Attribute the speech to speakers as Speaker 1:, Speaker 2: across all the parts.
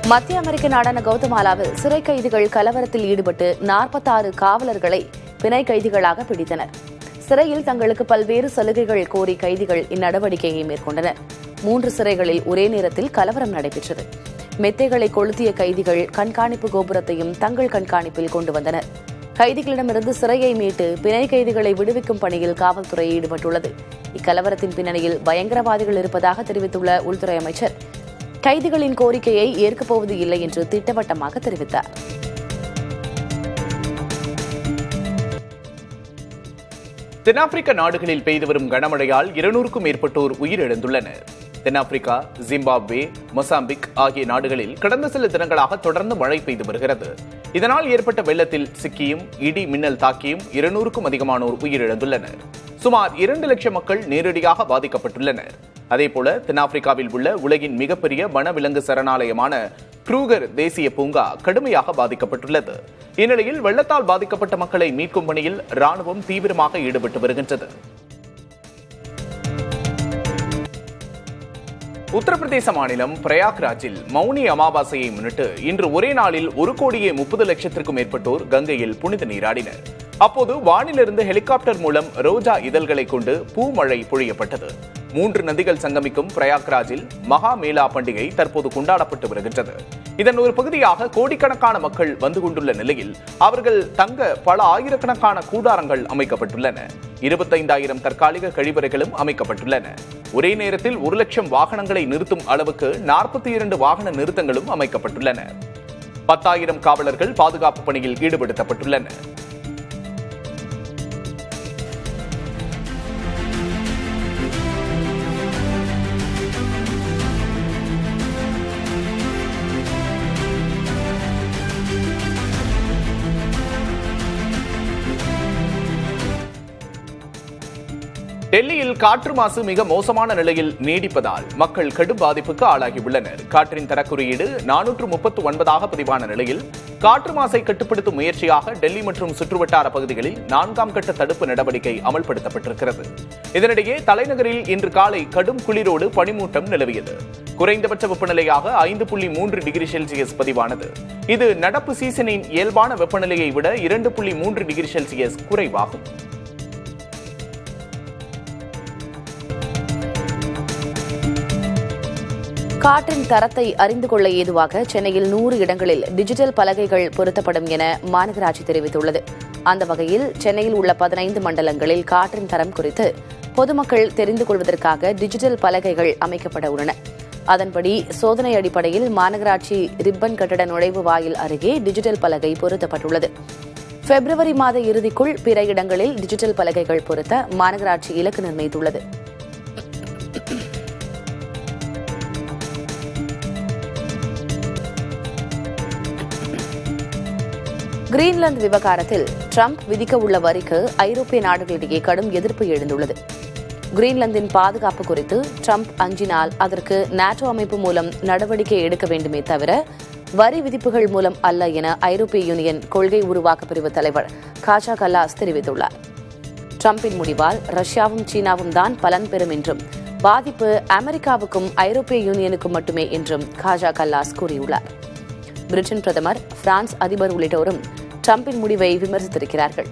Speaker 1: மத்திய அமெரிக்க நாடான கவுதமாலாவில் சிறை கைதிகள் கலவரத்தில் ஈடுபட்டு 46 காவலர்களை பிணை கைதிகளாக பிடித்தனர். சிறையில் தங்களுக்கு பல்வேறு சலுகைகள் கோரி கைதிகள் இந்நடவடிக்கையை மேற்கொண்டனர். 3 சிறைகளில் ஒரே நேரத்தில் கலவரம் நடைபெற்றது. மெத்தைகளை கொளுத்திய கைதிகள் கண்காணிப்பு கோபுரத்தையும் தங்கள் கண்காணிப்பில் கொண்டு வந்தனர். கைதிகளிடமிருந்து சிறையை மீட்டு பிணை கைதிகளை விடுவிக்கும் பணியில் காவல்துறை ஈடுபட்டுள்ளது. இக்கலவரத்தின் பின்னணியில் பயங்கரவாதிகள் இருப்பதாக தெரிவித்துள்ள உள்துறை அமைச்சர் கைதிகளின் கோரிக்கையை ஏற்கப் போவது இல்லை என்று திட்டவட்டமாக தெரிவித்தார்.
Speaker 2: தென்னாப்பிரிக்க நாடுகளில் பெய்து வரும் கனமழையால் 200க்கும் மேற்பட்டோர் உயிரிழந்துள்ளனர். தென்னாப்பிரிக்கா, ஜிம்பாப்வே, மொசாம்பிக் ஆகிய நாடுகளில் கடந்த சில தினங்களாக தொடர்ந்து மழை பெய்து வருகிறது. இதனால் ஏற்பட்ட வெள்ளத்தில் சிக்கியும் இடி மின்னல் தாக்கியும் 200க்கும் அதிகமானோர் உயிரிழந்துள்ளனர். சுமார் 2 லட்சம் மக்கள் நேரடியாக பாதிக்கப்பட்டுள்ளனர். அதேபோல தென்னாப்பிரிக்காவில் உள்ள உலகின் மிகப்பெரிய வனவிலங்கு சரணாலயமான க்ரூகர் தேசிய பூங்கா கடுமையாக பாதிக்கப்பட்டுள்ளது. இந்நிலையில் வெள்ளத்தால் பாதிக்கப்பட்ட மக்களை மீட்கும் பணியில் ராணுவம் தீவிரமாக ஈடுபட்டு வருகின்றது. உத்தரப்பிரதேச மாநிலம் பிரயாக்ராஜில் மௌனி அமாவாசையை முன்னிட்டு இன்று ஒரே நாளில் 1,30,00,000 மேற்பட்டோர் கங்கையில் புனித நீராடினர். அப்போது வானிலிருந்து ஹெலிகாப்டர் மூலம் ரோஜா இதழ்களை கொண்டு பூமழை பொழியப்பட்டது. 3 நதிகள் சங்கமிக்கும் பிரயாக்ராஜில் மகா மேளா பண்டிகை தற்போது கொண்டாடப்பட்டு வருகின்றது. இதன் ஒரு பகுதியாக கோடிக்கணக்கான மக்கள் வந்து கொண்டுள்ள நிலையில் அவர்கள் தங்க பல ஆயிரக்கணக்கான கூடாரங்கள் அமைக்கப்பட்டுள்ளன. 25,000 தற்காலிக கழிவறைகளும் அமைக்கப்பட்டுள்ளன. ஒரே நேரத்தில் 1 லட்சம் வாகனங்களை நிறுத்தும் அளவுக்கு 42 வாகன நிறுத்தங்களும் அமைக்கப்பட்டுள்ளன. 10,000 காவலர்கள் பாதுகாப்பு பணியில் ஈடுபடுத்தப்பட்டுள்ளனர். டெல்லியில் காற்று மாசு மிக மோசமான நிலையில் நீடிப்பதால் மக்கள் கடும் பாதிப்புக்கு ஆளாகியுள்ளனர். காற்றின் தரக்குறியீடு 439 பதிவான நிலையில் காற்று மாசை கட்டுப்படுத்தும் முயற்சியாக டெல்லி மற்றும் சுற்றுவட்டார பகுதிகளில் 4ஆம் கட்ட தடுப்பு நடவடிக்கை அமல்படுத்தப்பட்டிருக்கிறது. இதனிடையே தலைநகரில் இன்று காலை கடும் குளிரோடு பனிமூட்டம் நிலவியது. குறைந்தபட்ச வெப்பநிலையாக 5.3 டிகிரி செல்சியஸ் பதிவானது. இது நடப்பு சீசனின் இயல்பான வெப்பநிலையை விட 2.3 டிகிரி செல்சியஸ் குறைவாகும்.
Speaker 1: காற்றின் தரத்தை அறிந்து கொள்ள ஏதுவாக சென்னையில் 100 இடங்களில் டிஜிட்டல் பலகைகள் பொருத்தப்படும் என மாநகராட்சி தெரிவித்துள்ளது. அந்த வகையில் சென்னையில் உள்ள 15 மண்டலங்களில் காற்றின் தரம் குறித்து பொதுமக்கள் தெரிந்து கொள்வதற்காக டிஜிட்டல் பலகைகள் அமைக்கப்பட உள்ளன. அதன்படி சோதனை அடிப்படையில் மாநகராட்சி ரிப்பன் கட்டட நுழைவு வாயில் அருகே டிஜிட்டல் பலகை பொருத்தப்பட்டுள்ளது. பிப்ரவரி மாத இறுதிக்குள் பிற இடங்களில் டிஜிட்டல் பலகைகள் பொருத்த மாநகராட்சி இலக்கு நிர்ணயித்துள்ளது. கிரீன்லாந்து விவகாரத்தில் ட்ரம்ப் விதிக்க உள்ள வரிக்கு ஐரோப்பிய நாடுகளிடையே கடும் எதிர்ப்பு எழுந்துள்ளது. கிரீன்லாந்தின் பாதுகாப்பு குறித்து ட்ரம்ப் அஞ்சினால் அதற்கு நாட்டோ அமைப்பு மூலம் நடவடிக்கை எடுக்க வேண்டுமே தவிர வரி விதிப்புகள் மூலம் அல்ல என ஐரோப்பிய யூனியன் கொள்கை உருவாக்க பிரிவு தலைவர் காஜா கல்லாஸ் தெரிவித்துள்ளார். ட்ரம்பின் முடிவால் ரஷ்யாவும் சீனாவும் தான் பலன் பெறும் என்றும் பாதிப்பு அமெரிக்காவுக்கும் ஐரோப்பிய யூனியனுக்கும் மட்டுமே என்றும் காஜா கல்லாஸ் கூறியுள்ளார். பிரிட்டன் பிரதமர், பிரான்ஸ் அதிபர் உள்ளிட்டோரும் ட்ரம்பின் முடிவை விமர்சித்திருக்கிறார்கள்.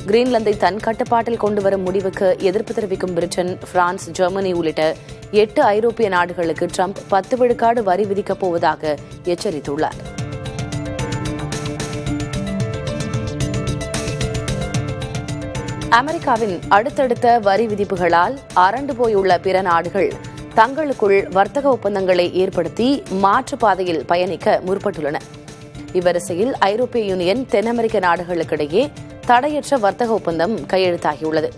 Speaker 1: கிரீன்லாந்தை தன் கட்டுப்பாட்டில் கொண்டுவரும் முடிவுக்கு எதிர்ப்பு தெரிவிக்கும் பிரிட்டன், பிரான்ஸ், ஜெர்மனி உள்ளிட்ட 8 ஐரோப்பிய நாடுகளுக்கு ட்ரம்ப் 10 விழுக்காடு வரி விதிக்கப் போவதாக எச்சரித்துள்ளார். அமெரிக்காவின் அடுத்தடுத்த வரி விதிப்புகளால் அரண்டு போயுள்ள பிற நாடுகள் தங்களுக்குள் வர்த்தக ஒப்பந்தங்களை ஏற்படுத்தி மாற்றுப்பாதையில் பயணிக்க முற்பட்டுள்ளன. இவ்வரிசையில் ஐரோப்பிய யூனியன் தென் அமெரிக்க நாடுகளுக்கிடையே தடையற்ற வர்த்தக ஒப்பந்தம் கையெழுத்தாகியுள்ளது.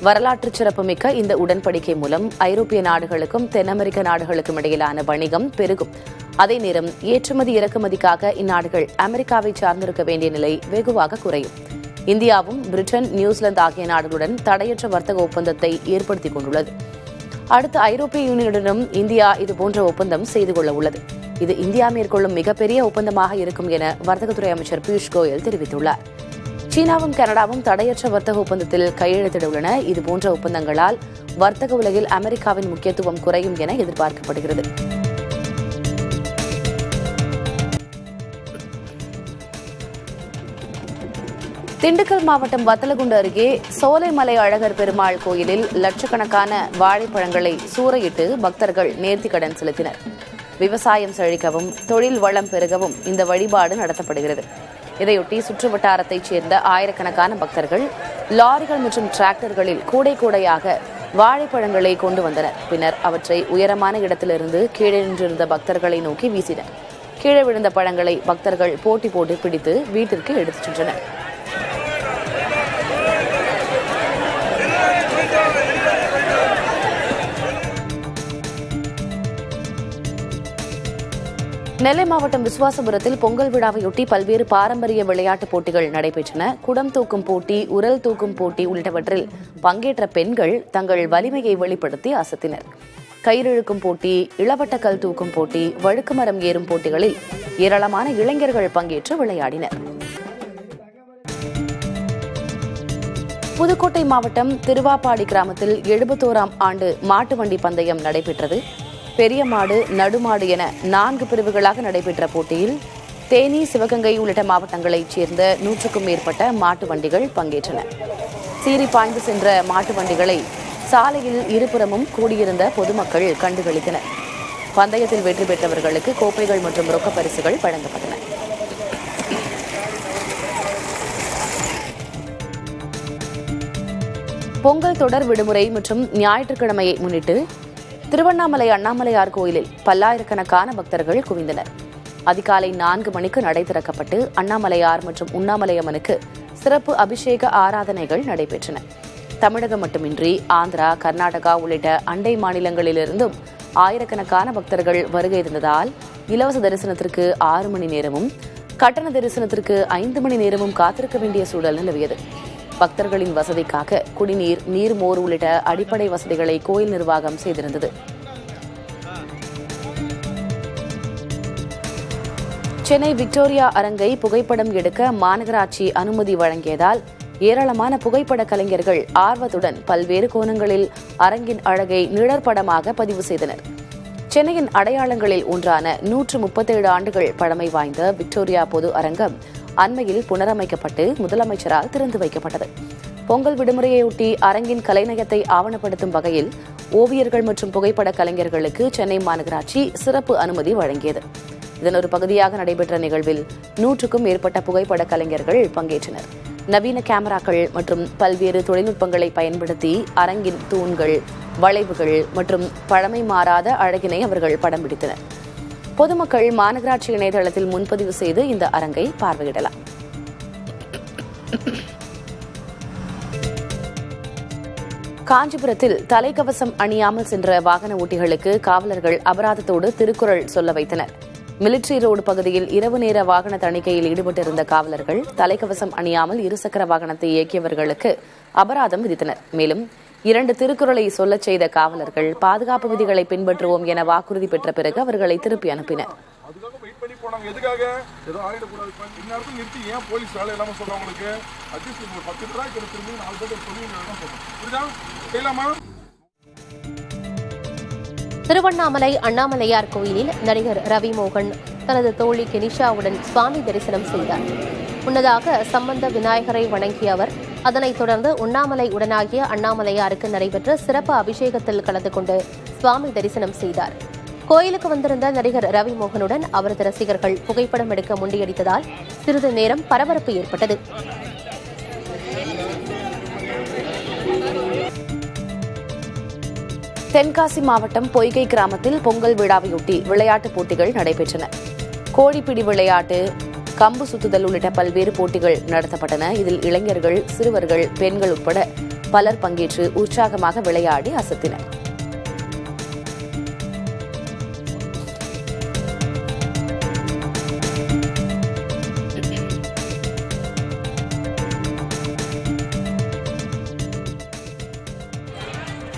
Speaker 1: வரலாற்று சிறப்புமிக்க இந்த உடன்படிக்கை மூலம் ஐரோப்பிய நாடுகளுக்கும் தென் அமெரிக்க நாடுகளுக்கும் இடையிலான வணிகம் பெருகும். அதே நேரம் ஏற்றுமதி இறக்குமதிக்காக இந்நாடுகள் அமெரிக்காவை சார்ந்திருக்க வேண்டிய நிலை வெகுவாக குறையும். இந்தியாவும் பிரிட்டன், நியூசிலாந்து ஆகிய நாடுகளுடன் தடையற்ற வர்த்தக ஒப்பந்தத்தை ஏற்படுத்திக் கொண்டுள்ளது. அடுத்த ஐரோப்பிய யூனியனுடனும் இந்தியா இதுபோன்ற ஒப்பந்தம் செய்து கொள்ள உள்ளது. இது இந்தியா மேற்கொள்ளும் மிகப்பெரிய ஒப்பந்தமாக இருக்கும் என வர்த்தகத்துறை அமைச்சர் பியூஷ் கோயல் தெரிவித்துள்ளார். சீனாவும் கனடாவும் தடையற்ற வர்த்தக ஒப்பந்தத்தில் கையெழுத்திட உள்ளன. இதுபோன்ற ஒப்பந்தங்களால் வர்த்தக உலகில் அமெரிக்காவின் முக்கியத்துவம் குறையும் என எதிர்பார்க்கப்படுகிறது. திண்டுக்கல் மாவட்டம் வத்தலகுண்டு அருகே சோலைமலை அழகர் பெருமாள் கோயிலில் லட்சக்கணக்கான வாழைப்பழங்களை சூறையிட்டு பக்தர்கள் நேர்த்திக்கடன் செலுத்தினர். விவசாயம் செழிக்கவும் தொழில் வளம் பெருகவும் இந்த வழிபாடு நடத்தப்படுகிறது. இதையொட்டி சுற்றுவட்டாரத்தைச் சேர்ந்த ஆயிரக்கணக்கான பக்தர்கள் லாரிகள் மற்றும் டிராக்டர்களில் கூடை கூடையாக வாழைப்பழங்களை கொண்டு வந்தனர். பின்னர் அவற்றை உயரமான இடத்திலிருந்து கீழே நின்றிருந்த பக்தர்களை நோக்கி வீசினர். கீழே விழுந்த பழங்களை பக்தர்கள் போட்டி போட்டு பிடித்து வீட்டிற்கு எடுத்துச் சென்றனர். நெல்லை மாவட்டம் விசுவாசபுரத்தில் பொங்கல் விழாவையொட்டி பல்வேறு பாரம்பரிய விளையாட்டுப் போட்டிகள் நடைபெற்றன. குடம் தூக்கும் போட்டி, உரல் தூக்கும் போட்டி உள்ளிட்டவற்றில் பங்கேற்ற பெண்கள் தங்கள் வலிமையை வெளிப்படுத்தி அசத்தினர். கயிறிழுக்கும் போட்டி, இளவட்டக்கல் தூக்கும் போட்டி, வழுக்குமரம் ஏறும் போட்டிகளில் ஏராளமான இளைஞர்கள் பங்கேற்று விளையாடினர். புதுக்கோட்டை மாவட்டம் திருவாப்பாடி கிராமத்தில் 71ஆம் ஆண்டு மாட்டு வண்டி பந்தயம் நடைபெற்றது. பெரிய மாடு, நடுமாடு என 4 பிரிவுகளாக நடைபெற்ற போட்டியில் தேனி, சிவகங்கை உள்ளிட்ட மாவட்டங்களைச் சேர்ந்த 100க்கும் மேற்பட்ட மாட்டு வண்டிகள் பங்கேற்றன. சீறி பாய்ந்து சென்ற மாட்டு வண்டிகளை சாலையில் இருபுறமும் கூடியிருந்த பொதுமக்கள் கண்டுகளித்தனர். பந்தயத்தில் வெற்றி பெற்றவர்களுக்கு கோப்பைகள் மற்றும் ரொக்க பரிசுகள் வழங்கப்பட்டன. பொங்கல் தொடர் விடுமுறை மற்றும் ஞாயிற்றுக்கிழமையை முன்னிட்டு திருவண்ணாமலை அண்ணாமலையார் கோயிலில் பல்லாயிரக்கணக்கான பக்தர்கள் குவிந்தனர். அதிகாலை 4 மணிக்கு நடை திறக்கப்பட்டு அண்ணாமலையார் மற்றும் உண்ணாமலையம்மனுக்கு சிறப்பு அபிஷேக ஆராதனைகள் நடைபெற்றன. தமிழகம் மட்டுமின்றி ஆந்திரா, கர்நாடகா உள்ளிட்ட அண்டை மாநிலங்களிலிருந்தும் ஆயிரக்கணக்கான பக்தர்கள் வருகை இருந்ததால் இலவச தரிசனத்திற்கு 6 மணி நேரமும் கட்டண தரிசனத்திற்கு 5 மணி நேரமும் காத்திருக்க வேண்டிய சூழல் நிலவியது. பக்தர்களின் வசதிக்காக குடிநீர், நீர்மோர் உள்ளிட்ட அடிப்படை வசதிகளை கோயில் நிர்வாகம் செய்திருந்தது. சென்னை விக்டோரியா அரங்கை புகைப்படம் எடுக்க மாநகராட்சி அனுமதி வழங்கியதால் ஏராளமான புகைப்பட கலைஞர்கள் ஆர்வத்துடன் பல்வேறு கோணங்களில் அரங்கின் அழகை நிழற்படமாக பதிவு செய்தனர். சென்னையின் அடையாளங்களில் ஒன்றான 137 ஆண்டுகள் பழமை வாய்ந்த விக்டோரியா பொது அரங்கம் அண்மையில் புனரமைக்கப்பட்டு முதலமைச்சரால் திறந்து வைக்கப்பட்டது. பொங்கல் விடுமுறையொட்டி அரங்கின் கலைநயத்தை ஆவணப்படுத்தும் வகையில் ஓவியர்கள் மற்றும் புகைப்பட கலைஞர்களுக்கு சென்னை மாநகராட்சி சிறப்பு அனுமதி வழங்கியது. இதன் ஒரு பகுதியாக நடைபெற்ற நிகழ்வில் 100க்கும் மேற்பட்ட புகைப்பட கலைஞர்கள் பங்கேற்றனர். நவீன கேமராக்கள் மற்றும் பல்வேறு தொழில்நுட்பங்களை பயன்படுத்தி அரங்கின் தூண்கள், வளைவுகள் மற்றும் பழமை மாறாத அழகினை அவர்கள் படம் பிடித்தனர். பொதுமக்கள் மாநகராட்சி இணையதளத்தில் முன்பதிவு செய்து இந்த அரங்கை பார்வையிடலாம். காஞ்சிபுரத்தில் தலைக்கவசம் அணியாமல் சென்ற வாகன ஓட்டிகளுக்கு காவலர்கள் அபராதத்தோடு திருக்குறள் சொல்ல வைத்தனர். மிலிட்ரி ரோடு பகுதியில் இரவு நேர வாகன தணிக்கையில் ஈடுபட்டிருந்த காவலர்கள் தலைக்கவசம் அணியாமல் இருசக்கர வாகனத்தை இயக்கியவர்களுக்கு அபராதம் விதித்தனர். மேலும் 2 திருக்குறளை சொல்லச் செய்த காவலர்கள் பாதுகாப்பு விதிகளை பின்பற்றுவோம் என வாக்குறுதி பெற்ற பிறகு அவர்களை திருப்பி அனுப்பினர்.
Speaker 3: திருவண்ணாமலை அண்ணாமலையார் கோயிலில் நடிகர் ரவி மோகன் தனது தோழி கெனிஷாவுடன் சுவாமி தரிசனம் செய்தார். முன்னதாக சம்பந்த விநாயகரை வணங்கிய அவர் அதனைத் தொடர்ந்து உண்ணாமலை உடனாகிய அண்ணாமலையாருக்கு நடைபெற்ற சிறப்பு அபிஷேகத்தில் கலந்து கொண்டு சுவாமி தரிசனம் செய்தார். கோயிலுக்கு வந்திருந்த நடிகர் ரவி மோகனுடன் அவரது ரசிகர்கள் புகைப்படம் எடுக்க முண்டியடித்ததால் சிறிது நேரம் பரபரப்பு ஏற்பட்டது.
Speaker 1: தென்காசி மாவட்டம் பொய்கை கிராமத்தில் பொங்கல் விழாவையொட்டி விளையாட்டுப் போட்டிகள் நடைபெற்றன. கோழிப்பிடி விளையாட்டு, கம்பு சுத்துதல் உள்ளிட்ட பல்வேறு போட்டிகள் நடத்தப்பட்டன. இதில் இளைஞர்கள், சிறுவர்கள், பெண்கள் உட்பட பலர் பங்கேற்று உற்சாகமாக விளையாடி அசத்தினர்.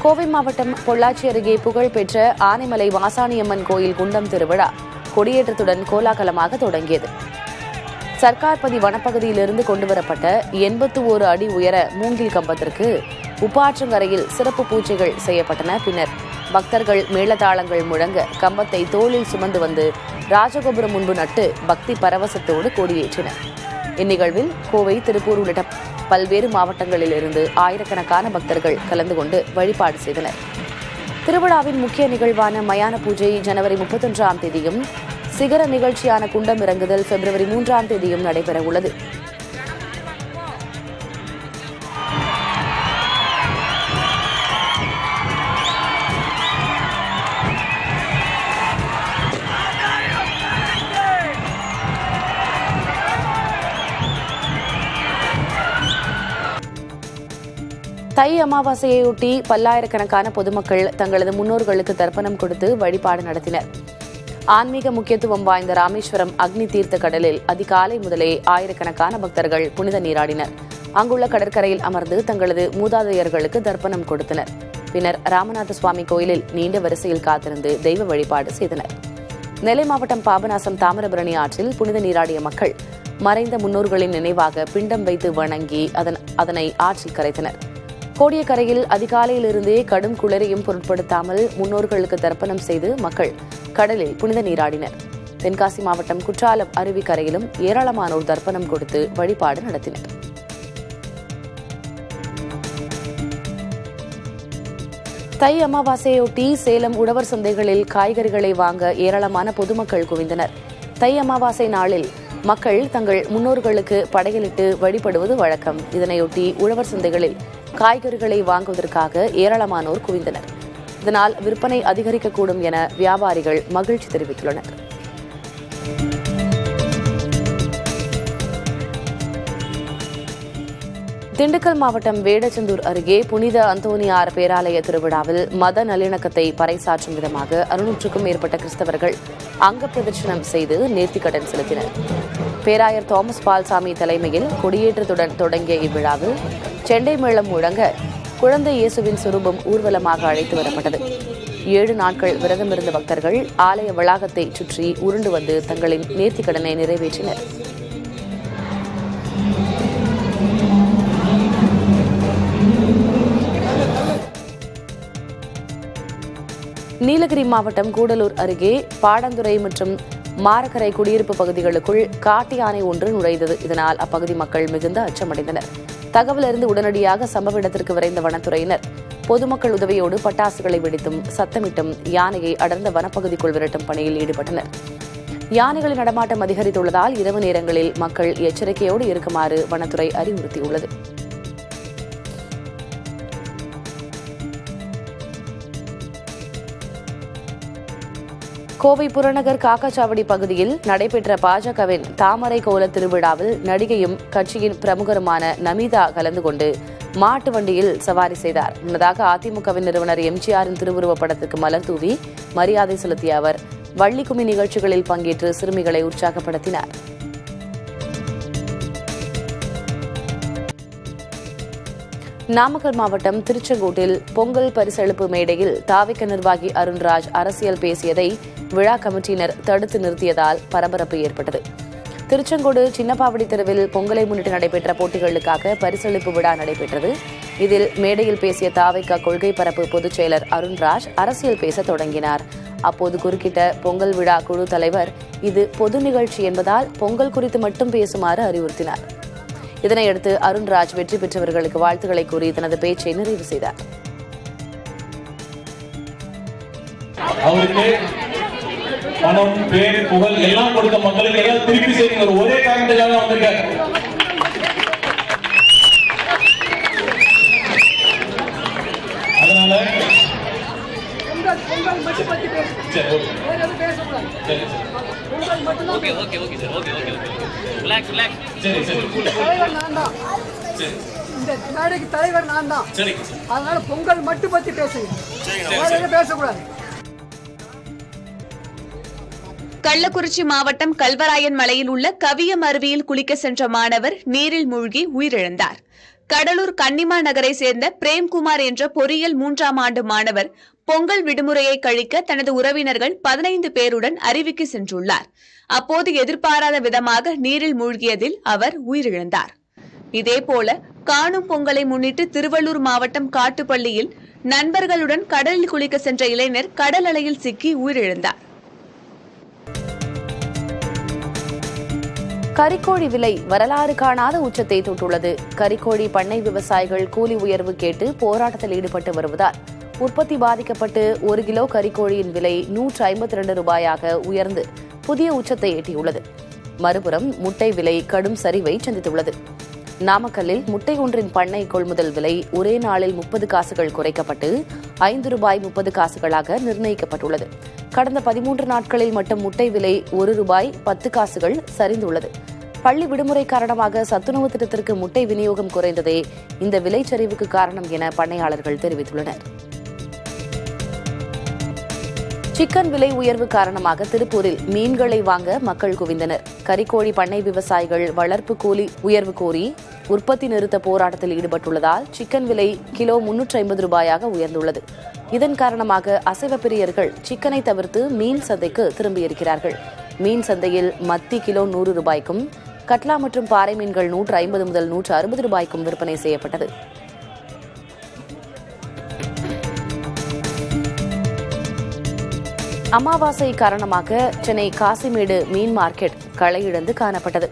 Speaker 1: கோவை மாவட்டம் பொள்ளாச்சி அருகே புகழ்பெற்ற ஆனைமலை வாசாணியம்மன் கோயில் குண்டம் திருவிழா கொடியேற்றத்துடன் கோலாகலமாக தொடங்கியது. சர்க்கார்பதி வனப்பகுதியிலிருந்து கொண்டுவரப்பட்ட 81 அடி உயர மூங்கில் கம்பத்திற்கு உப்பாற்றங்கரையில் சிறப்பு பூஜைகள் செய்யப்பட்டன. பின்னர் பக்தர்கள் மேளதாளங்கள் முழங்க கம்பத்தை தோளில் சுமந்து வந்து ராஜகோபுரம் முன்பு நட்டு பக்தி பரவசத்தோடு கொடியேற்றினர். இந்நிகழ்வில் கோவை, திருப்பூர் உள்ளிட்ட பல்வேறு மாவட்டங்களில் இருந்து ஆயிரக்கணக்கான பக்தர்கள் கலந்து கொண்டு வழிபாடு செய்தனர். திருவிழாவின் முக்கிய நிகழ்வான மயான பூஜை ஜனவரி 31ஆம் தேதியும், சிகர நிகழ்ச்சியான குண்டம் இறங்குதல் பிப்ரவரி 3ஆம் தேதியும் நடைபெறவுள்ளது. தை அமாவாசையொட்டி பல்லாயிரக்கணக்கான பொதுமக்கள் தங்களது முன்னோர்களுக்கு தர்ப்பணம் கொடுத்து வழிபாடு நடத்தினர். ஆன்மீக முக்கியத்துவம் வாய்ந்த ராமேஸ்வரம் அக்னி தீர்த்த கடலில் அதிகாலை முதலே ஆயிரக்கணக்கான பக்தர்கள் புனித நீராடினர். அங்குள்ள கடற்கரையில் அமர்ந்து தங்களது மூதாதையர்களுக்கு தர்ப்பணம் கொடுத்தனர். பின்னர் ராமநாத சுவாமி கோயிலில் நீண்ட வரிசையில் காத்திருந்து தெய்வ வழிபாடு செய்தனர். நெல்லை மாவட்டம் பாபநாசம் தாமிரபரணி ஆற்றில் புனித நீராடிய மக்கள் மறைந்த முன்னோர்களின் நினைவாக பிண்டம் வைத்து வணங்கி அதனை ஆற்றில் கரைத்தனர். கோடியக்கரையில் அதிகாலையிலிருந்தே கடும் குளிரையும் பொருட்படுத்தாமல் முன்னோர்களுக்கு தர்ப்பணம் செய்து மக்கள் கடலில் புனித நீராடினர். தென்காசி மாவட்டம் குற்றாலம் அருவிக்கரையிலும் ஏராளமானோர் தர்ப்பணம் கொடுத்து வழிபாடு நடத்தினர். தை அமாவாசையொட்டி சேலம் உழவர் சந்தைகளில் காய்கறிகளை வாங்க ஏராளமான பொதுமக்கள் குவிந்தனர். தை அமாவாசை நாளில் மக்கள் தங்கள் முன்னோர்களுக்கு படையலிட்டு வழிபடுவது வழக்கம். இதனையொட்டி உழவர் சந்தைகளில் காய்கறிகளை வாங்குவதற்காக ஏராளமானோர் குவிந்தனர். இதனால் விற்பனை அதிகரிக்கக்கூடும் என வியாபாரிகள் மகிழ்ச்சி தெரிவித்துள்ளனர். திண்டுக்கல் மாவட்டம் வேடச்சந்தூர் அருகே புனித அந்தோனியார் பேராலய திருவிழாவில் மத நல்லிணக்கத்தை பறைசாற்றும் விதமாக 600க்கும் மேற்பட்ட கிறிஸ்தவர்கள் அங்க பிரதட்சணம் செய்து நேர்த்திக்கடன் செலுத்தினர். பேராயர் தாமஸ் பால்சாமி தலைமையில் கொடியேற்றத்துடன் தொடங்கிய இவ்விழாவில் செண்டை மேளம் முழங்க குழந்தை இயேசுவின் சுரூபம் ஊர்வலமாக அழைத்து வரப்பட்டது. 7 நாட்கள் விரதமிருந்த பக்தர்கள் ஆலய வளாகத்தை சுற்றி உருண்டு வந்து தங்களின் நேர்த்திக்கடனை நிறைவேற்றினர். நீலகிரி மாவட்டம் கூடலூர் அருகே பாடந்துறை மற்றும் மாரக்கரை குடியிருப்பு பகுதிகளுக்குள் காட்டு யானை ஒன்று நுழைந்தது. இதனால் அப்பகுதி மக்கள் மிகுந்த அச்சமடைந்தனர். தகவல் அறிந்து உடனடியாக சம்பவ இடத்திற்கு விரைந்த வனத்துறையினர் பொதுமக்கள் உதவியோடு பட்டாசுகளை வெடித்தும் சத்தமிட்டும் யானையை அடர்ந்த வனப்பகுதிக்குள் விரட்டும் பணியில் ஈடுபட்டனர். யானைகளின் நடமாட்டம் அதிகரித்துள்ளதால் இரவு நேரங்களில் மக்கள் எச்சரிக்கையோடு இருக்குமாறு வனத்துறை அறிவுறுத்தியுள்ளது. கோவை புறநகர் காக்காச்சாவடி பகுதியில் நடைபெற்ற பாஜகவின் தாமரை கோல திருவிழாவில் நடிகையும் கட்சியின் பிரமுகருமான நமிதா கலந்து கொண்டு மாட்டு வண்டியில் சவாரி செய்தார். முன்னதாக அதிமுகவின் நிறுவனர் எம்ஜிஆரின் திருவுருவப் படத்துக்கு மலர் தூவி மரியாதை செலுத்திய அவர் வள்ளிக்கும்மி நிகழ்ச்சிகளில் பங்கேற்று சிறுமிகளை உற்சாகப்படுத்தினார். நாமக்கல் மாவட்டம் திருச்செங்கோட்டில் பொங்கல் பரிசளிப்பு மேடையில் தாவிக நிர்வாகி அருண்ராஜ் அரசியல் பேசியதை விழா கமிட்டியினர் தடுத்து நிறுத்தியதால் பரபரப்பு ஏற்பட்டது. திருச்செங்கோடு சின்னப்பாவடி தெருவில் பொங்கலை முன்னிட்டு நடைபெற்ற போட்டிகளுக்காக பரிசளிப்பு விழா நடைபெற்றது. இதில் மேடையில் பேசிய தாவிக கொள்கை பரப்பு பொதுச் செயலர் அருண்ராஜ் அரசியல் பேச தொடங்கினார். அப்போது குறுக்கிட்ட பொங்கல் விழா குழு தலைவர் இது பொது நிகழ்ச்சி என்பதால் பொங்கல் குறித்து மட்டும் பேசுமாறு அறிவுறுத்தினார். இதனையடுத்து அருண்ராஜ் வெற்றி பெற்றவர்களுக்கு வாழ்த்துக்களை கூறி தனது பேச்சை நிறைவு செய்தார்.
Speaker 4: பணம், பேர், புகழ் எல்லாம் கொடுத்த மக்களுக்கு எல்லாம் திருப்பி செய்யுங்க. ஒரே காரணத்துக்காக வந்திருக்காரு. அதனால
Speaker 5: தலைவர் நான் தான். அதனால பொங்கல் மட்டும் பத்தி பேசுங்க, பேசக்கூடாது.
Speaker 6: கள்ளக்குறிச்சி மாவட்டம் கல்வராயன் மலையில் உள்ள கவியம் அருவியில் குளிக்க சென்ற மாணவர் நீரில் மூழ்கி உயிரிழந்தார். கடலூர் கன்னிமா நகரை சேர்ந்த பிரேம்குமார் என்ற பொறியியல் 3ஆம் ஆண்டு மாணவர் பொங்கல் விடுமுறையை கழிக்க தனது உறவினர்கள் 15 பேருடன் அருவிக்கு சென்றுள்ளார். அப்போது எதிர்பாராத விதமாக நீரில் மூழ்கியதில் அவர் உயிரிழந்தார். இதேபோல காணும் பொங்கலை முன்னிட்டு திருவள்ளூர் மாவட்டம் காட்டுப்பள்ளியில் நண்பர்களுடன் கடலில் குளிக்க சென்ற இளைஞர் கடல் அலையில் சிக்கி உயிரிழந்தார்.
Speaker 1: கறிக்கோழி விலை வரலாறு காணாத உச்சத்தை தொட்டுள்ளது. கறிக்கோழி பண்ணை விவசாயிகள் கூலி உயர்வு கேட்டு போராட்டத்தில் ஈடுபட்டு வருவதால் உற்பத்தி பாதிக்கப்பட்டு 1 கிலோ கறிக்கோழியின் விலை 152 ரூபாயாக உயர்ந்து புதிய உச்சத்தை எட்டியுள்ளது. மறுபுறம் முட்டை விலை கடும் சரிவை சந்தித்துள்ளது. நாமக்கல்லில் முட்டை ஒன்றின் பண்ணை கொள்முதல் விலை ஒரே நாளில் 30 காசுகள் குறைக்கப்பட்டு 5 ரூபாய் 30 காசுகளாக நிர்ணயிக்கப்பட்டுள்ளது. கடந்த 13 நாட்களில் மட்டும் முட்டை விலை 1 ரூபாய் 10 காசுகள் சரிந்துள்ளது. பள்ளி விடுமுறை காரணமாக சத்துணவு திட்டத்திற்கு முட்டை விநியோகம் குறைந்ததே இந்த விலை சரிவுக்கு காரணம் என பண்ணையாளர்கள் தெரிவித்துள்ளனர். சிக்கன் விலை உயர்வு காரணமாக திருப்பூரில் மீன்களை வாங்க மக்கள் குவிந்தனர். கறிக்கோழி பண்ணை விவசாயிகள் வளர்ப்பு கூலி உயர்வு கோரி உற்பத்தி நிறுத்த போராட்டத்தில் ஈடுபட்டுள்ளதால் சிக்கன் விலை கிலோ 350 ரூபாயாக உயர்ந்துள்ளது. இதன் காரணமாக அசைவ பிரியர்கள் சிக்கனை தவிர்த்து மீன் சந்தைக்கு திரும்பியிருக்கிறார்கள். மீன் சந்தையில் மத்தி கிலோ 100 ரூபாய்க்கும், கட்லா மற்றும் பாறை மீன்கள் 150 முதல் 160 ரூபாய்க்கும் விற்பனை செய்யப்பட்டது. அமாவாசை காரணமாக சென்னை காசிமேடு மீன் மார்க்கெட் களையிழந்து காணப்பட்டது.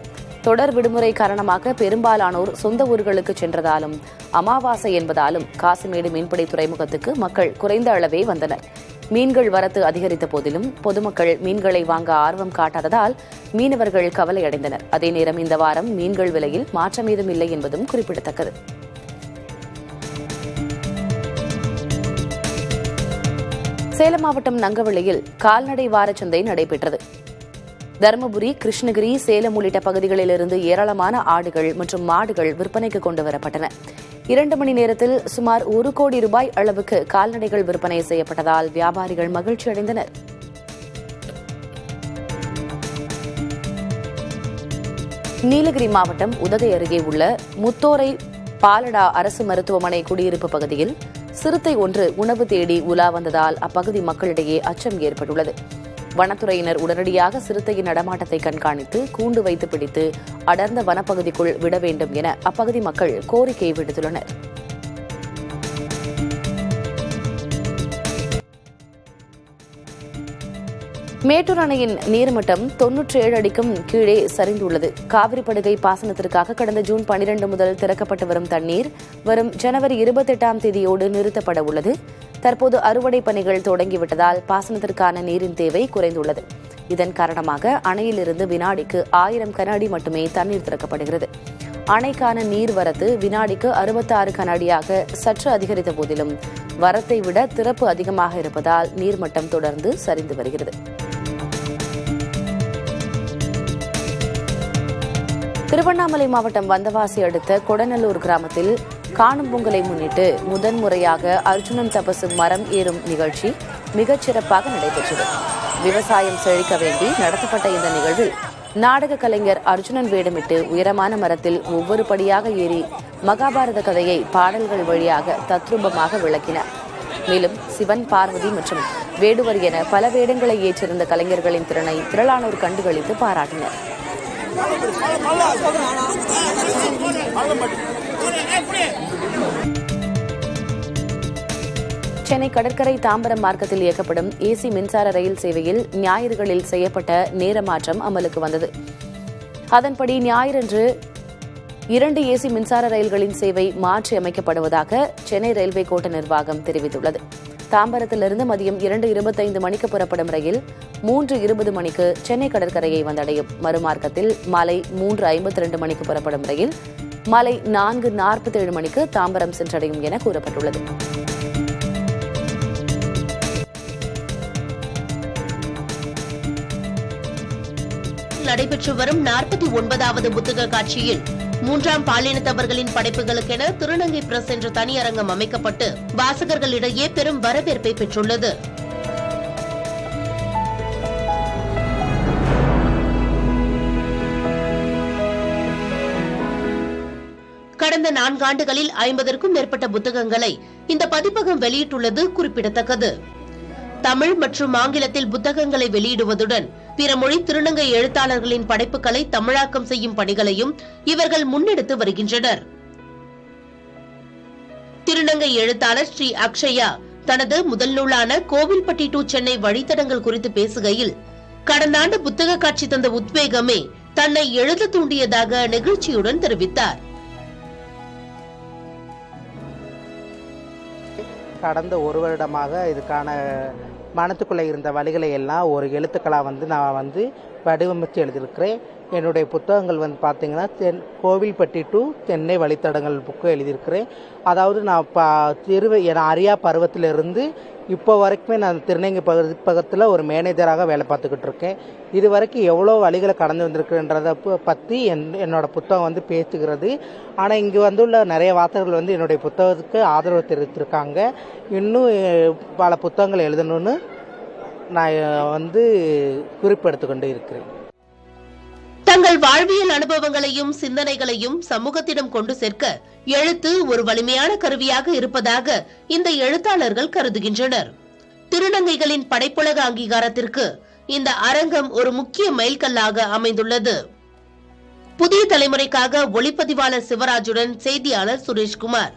Speaker 1: தொடர் விடுமுறை காரணமாக பெரும்பாலானோர் சொந்த ஊர்களுக்கு சென்றதாலும் அமாவாசை என்பதாலும் காசிமேடு மீன்பிடி துறைமுகத்துக்கு மக்கள் குறைந்த அளவே வந்தனர். மீன்கள் வரத்து அதிகரித்த போதிலும் பொதுமக்கள் மீன்களை வாங்க ஆர்வம் காட்டாததால் மீனவர்கள் கவலையடைந்தனர். அதே நேரம் இந்த வாரம் மீன்கள் விலையில் மாற்றம் ஏதும் இல்லை என்பதும் குறிப்பிடத்தக்கது. சேலம் மாவட்டம் நங்கவள்ளியில் கால்நடை வாரச்சந்தை நடைபெற்றது. தருமபுரி, கிருஷ்ணகிரி, சேலம் உள்ளிட்ட பகுதிகளிலிருந்து ஏராளமான ஆடுகள் மற்றும் மாடுகள் விற்பனைக்கு கொண்டு வரப்பட்டன. 2 மணி நேரத்தில் சுமார் 1 கோடி ரூபாய் அளவுக்கு கால்நடைகள் விற்பனை செய்யப்பட்டதால் வியாபாரிகள் மகிழ்ச்சி அடைந்தனர். நீலகிரி மாவட்டம் உதகை அருகே உள்ள முத்தோரை பாலடா அரசு மருத்துவமனை குடியிருப்பு பகுதியில் சிறுத்தை ஒன்று உணவு தேடி உலா வந்ததால் அப்பகுதி மக்களிடையே அச்சம் ஏற்பட்டுள்ளது. வனத்துறையினர் உடனடியாக சிறுத்தையின் நடமாட்டத்தை கண்காணித்து கூண்டு வைத்து பிடித்து அடர்ந்த வனப்பகுதிக்குள் விட வேண்டும் என அப்பகுதி மக்கள் கோரிக்கை விடுத்துள்ளனர். மேட்டூர் அணையின் நீர்மட்டம் 97 அடிக்கும் கீழே சரிந்துள்ளது. காவிரி படுகை பாசனத்திற்காக கடந்த ஜூன் 12 முதல் திறக்கப்பட்டு வரும் தண்ணீர் வரும் ஜனவரி 28ஆம் தேதியோடு நிறுத்தப்பட உள்ளது. தற்போது அறுவடை பணிகள் தொடங்கிவிட்டதால் பாசனத்திற்கான நீரின் தேவை குறைந்துள்ளது. இதன் காரணமாக அணையிலிருந்து வினாடிக்கு 1000 கன அடி மட்டுமே தண்ணீர் திறக்கப்படுகிறது. அணைக்கான நீர்வரத்து வினாடிக்கு 66 கன அடியாக சற்று அதிகரித்த போதிலும் வரத்தை விட திறப்பு அதிகமாக இருப்பதால் நீர்மட்டம் தொடர்ந்து சரிந்து வருகிறது. திருவண்ணாமலை மாவட்டம் வந்தவாசி அடுத்த கொடநல்லூர் கிராமத்தில் காணும் பொங்கலை முன்னிட்டு முதன்முறையாக அர்ஜுனன் தபசு மரம் ஏறும் நிகழ்ச்சி மிகச் சிறப்பாக நடைபெற்றது. விவசாயம் செழிக்க வேண்டி நடத்தப்பட்ட இந்த நிகழ்வில் நாடக கலைஞர் அர்ஜுனன் வேடமிட்டு உயரமான மரத்தில் ஒவ்வொரு படியாக ஏறி மகாபாரத கதையை பாடல்கள் வழியாக தத்ரூபமாக விளக்கினார். மேலும் சிவன், பார்வதி மற்றும் வேடுவர் என பல வேடங்களை ஏற்றிருந்த கலைஞர்களின் திறனை திரளானோர் கண்டுகளித்து பாராட்டினர். சென்னை கடற்கரை தாம்பரம் மார்க்கத்தில் இயக்கப்படும் ஏசி மின்சார ரயில் சேவையில் ஞாயிறுகளில் செய்யப்பட்ட நேர மாற்றம் அமலுக்கு வந்தது. அதன்படி ஞாயிறன்று 2 ஏசி மின்சார ரயில்களின் சேவை மாற்றி அமைக்கப்படுவதாக சென்னை ரயில்வே கோட்ட நிர்வாகம் தெரிவித்துள்ளது. தாம்பரத்திலிருந்து மதியம் 2:25 மணிக்கு புறப்படும் ரயில் 3:20 மணிக்கு சென்னை கடற்கரையை வந்தடையும். மறுமார்க்கத்தில் மாலை 3:52 மணிக்கு புறப்படும் ரயில் மாலை 4:47 மணிக்கு தாம்பரம் சென்றடையும் என கூறப்பட்டுள்ளது.
Speaker 7: நடைபெற்று வரும் 49வது புத்தக காட்சியில் 3ஆம் பாலினத்தவர்களின் படைப்புகளுக்கென திருநங்கை பிரஸ் என்ற தனியரங்கம் அமைக்கப்பட்டு வாசகர்களிடையே பெரும் வரவேற்பை பெற்றுள்ளது. கடந்த 4 ஆண்டுகளில் 50க்கும் மேற்பட்ட புத்தகங்களை இந்த பதிப்பகம் வெளியிட்டுள்ளது குறிப்பிடத்தக்கது. தமிழ் மற்றும் ஆங்கிலத்தில் புத்தகங்களை வெளியிடுவதுடன் பிற மொழி திருநங்கை எழுத்தாளர்களின் படைப்புகளை தமிழாக்கம் செய்யும் பணிகளையும் இவர்கள் முன்னெடுத்து வருகின்றனர். திருநங்கை எழுத்தாளர் ஸ்ரீ அக்ஷயா தனது முதல் நூலான கோவில்பட்டி டு சென்னை வழித்தடங்கள் குறித்து பேசுகையில், கடந்த ஆண்டு புத்தக காட்சி தந்த உத்வேகமே தன்னை எழுத தூண்டியதாக நெகிழ்ச்சியுடன் தெரிவித்தார்.
Speaker 8: கடந்த ஒரு வருடமாக இதுக்கான மனத்துக்குள்ளே இருந்த வழிகளை எல்லாம் ஒரு எழுத்துக்களாக நான் வடிவமைச்சு எழுதியிருக்கிறேன். என்னுடைய புத்தகங்கள் பார்த்தீங்கன்னா கோவில்பட்டி டு சென்னை வழித்தடங்கள் புக்கு எழுதியிருக்கிறேன். அதாவது நான் அறியா பருவத்திலிருந்து இப்போ வரைக்குமே நான் திருநங்கை பதிப்பகத்தில் ஒரு மேனேஜராக வேலை பார்த்துக்கிட்டு இருக்கேன். இது வரைக்கும் எவ்வளோ வழிகளை கடந்து வந்திருக்குன்றதை பற்றி என்னோட புத்தகம் பேசுகிறது. ஆனால் இங்கே வந்துள்ள நிறைய வாசகர்கள் என்னுடைய புத்தகத்துக்கு ஆதரவு தெரிவித்திருக்காங்க. இன்னும் பல புத்தகங்கள் எழுதணும்னு நான் குறிப்பெடுத்து கொண்டு இருக்கிறேன்.
Speaker 7: தங்கள் வாழ்வியல் அனுபவங்களையும் சிந்தனைகளையும் சமூகத்திடம் கொண்டு சேர்க்க எழுத்து ஒரு வலிமையான கருவியாக இருப்பதாக இந்த எழுத்தாளர்கள் கருதுகின்றனர். திருநங்கைகளின் படைப்புலக அங்கீகாரத்திற்கு இந்த அரங்கம் ஒரு முக்கிய மைல்கல்லாக அமைந்துள்ளது. புதிய தலைமுறைக்காக ஒளிப்பதிவாளர் சிவராஜுடன் செய்தியாளர் சுரேஷ்குமார்.